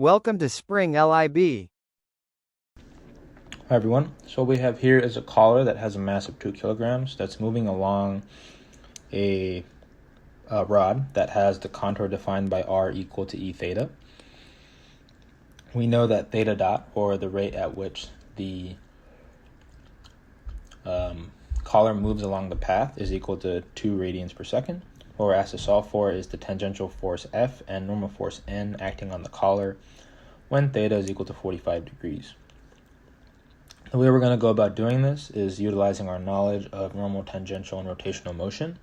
Welcome to Spring LIB. Hi everyone, so what we have here is a collar that has a mass of 2 kilograms that's moving along a rod that has the contour defined by r equal to e theta. We know that theta dot, or the rate at which the collar moves along the path, is equal to 2 radians per second. What we're asked to solve for is the tangential force F and normal force N acting on the collar when theta is equal to 45 degrees. The way we're going to go about doing this is utilizing our knowledge of normal, tangential, and rotational motion,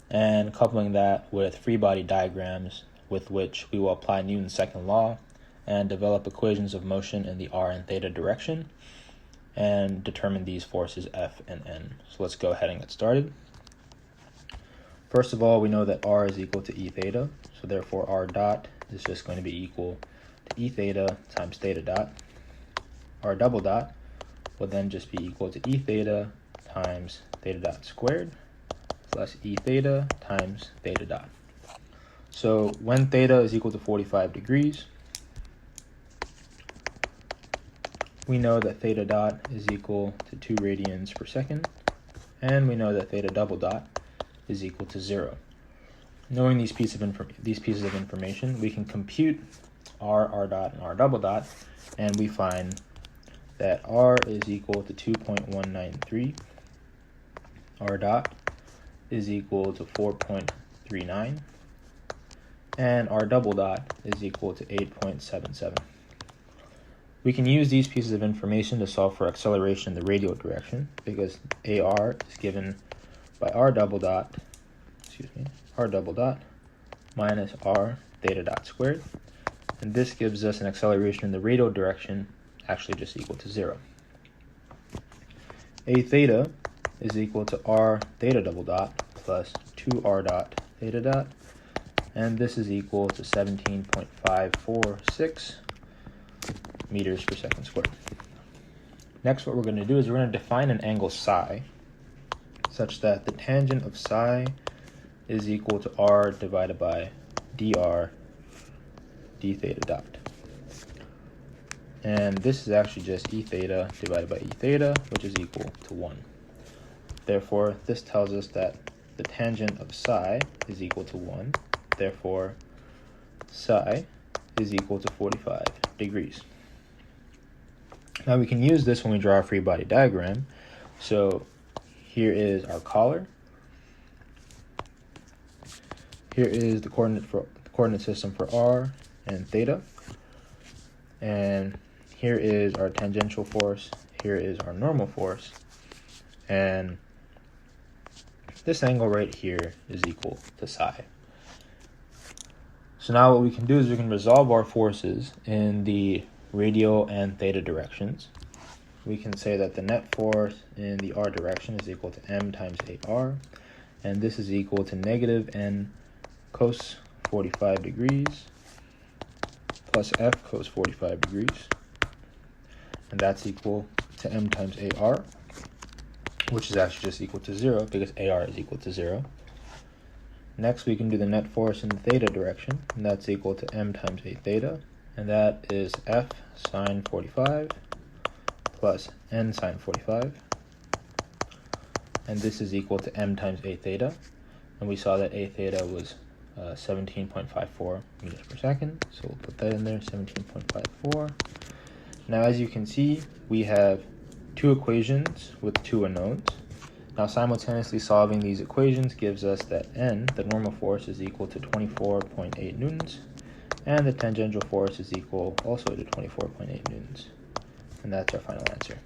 and coupling that with free body diagrams with which we will apply Newton's second law and develop equations of motion in the r and theta direction and determine these forces F and N. So let's go ahead and get started. First of all, we know that r is equal to e theta, so therefore r dot is just going to be equal to e theta times theta dot. R double dot will then just be equal to e theta times theta dot squared plus e theta times theta dot. So when theta is equal to 45 degrees, we know that theta dot is equal to 2 radians per second, and we know that theta double dot is equal to 0. Knowing these pieces of information, we can compute r dot, and r double dot, and we find that r is equal to 2.193, r dot is equal to 4.39, and r double dot is equal to 8.77. We can use these pieces of information to solve for acceleration in the radial direction, because ar is given by r double dot minus r theta dot squared, and this gives us an acceleration in the radial direction actually just equal to 0. A theta is equal to r theta double dot plus 2r dot theta dot, and this is equal to 17.546 meters per second squared. Next, what we're going to do is we're going to define an angle psi such that the tangent of psi is equal to r divided by dr d theta dot. And this is actually just e theta divided by e theta, which is equal to 1. Therefore, this tells us that the tangent of psi is equal to 1. Therefore, psi is equal to 45 degrees. Now we can use this when we draw a free body diagram. So here is our collar. Here is the coordinate system for r and theta. And here is our tangential force, here is our normal force, and this angle right here is equal to psi. So now what we can do is we can resolve our forces in the radial and theta directions. We can say that the net force in the r direction is equal to m times ar, and this is equal to negative n cos 45 degrees plus f cos 45 degrees, and that's equal to m times ar, which is actually just equal to 0 because ar is equal to 0. Next, we can do the net force in the theta direction, and that's equal to m times a theta, and that is f sine 45 plus n sine 45, and this is equal to m times a theta, and we saw that a theta was 17.54 meters per second, so we'll put that in there, 17.54. Now, as you can see, we have two equations with two unknowns. Now, simultaneously solving these equations gives us that N, the normal force, is equal to 24.8 newtons, and the tangential force is equal also to 24.8 newtons. And that's our final answer.